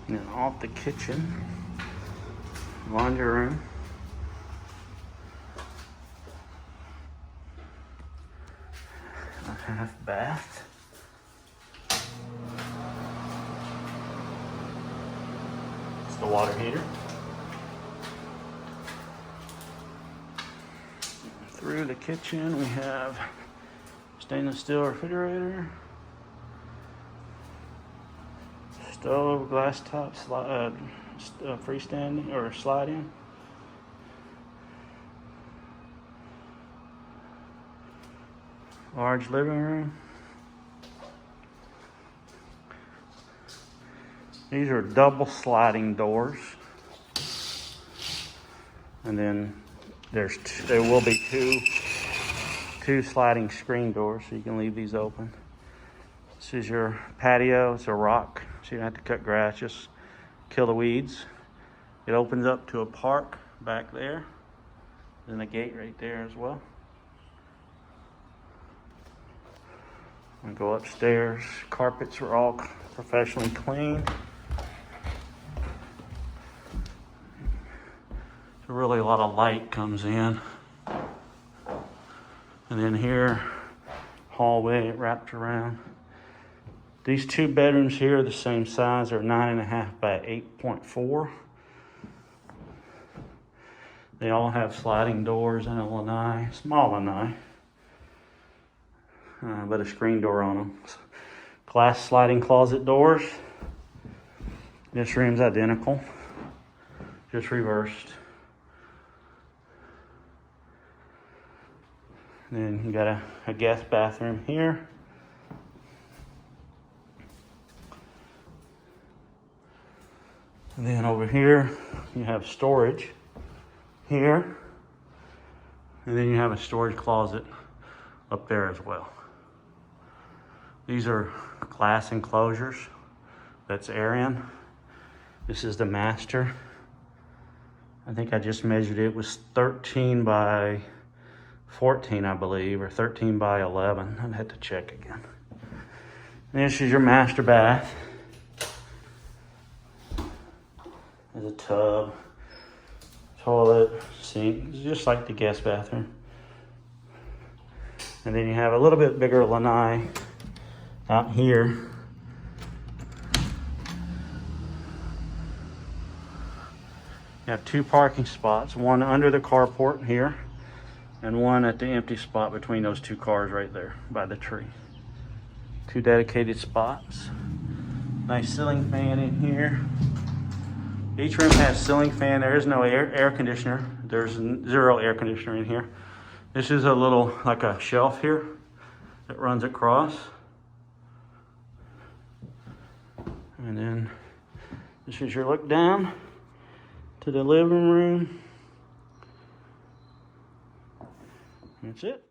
And then off the kitchen, laundry room. A half bath. It's the water heater. Through the kitchen, we have stainless steel refrigerator, stove, glass top, freestanding or sliding. Large living room. These are double sliding doors, and then there will be two sliding screen doors, so you can leave these open. This is your patio. It's a rock, so you don't have to cut grass, just kill the weeds. It opens up to a park back there, and a gate right there as well. And go upstairs. Carpets were all professionally cleaned. So really a lot of light comes in. And then here, hallway wrapped around. These two bedrooms here are the same size. They're 9.5 by 8.4. They all have sliding doors and a lanai, small lanai. But a screen door on them. Glass sliding closet doors. This room's identical, just reversed. Then you got a guest bathroom here. And then over here, you have storage here. And then you have a storage closet up there as well. These are glass enclosures. That's Aryan. This is the master. I think I just measured it. It was 13 by 14, I believe, or 13 by 11. I'd have to check again. And this is your master bath. There's a tub, toilet, sink. It's just like the guest bathroom. And then you have a little bit bigger lanai out here. You have two parking spots, one under the carport here, and one at the empty spot between those two cars right there by the tree. Two dedicated spots. Nice ceiling fan in here. Each room has ceiling fan. There is no air conditioner. There's zero air conditioner in here. This is a little, like a shelf here that runs across. And then this is your look down to the living room. That's it.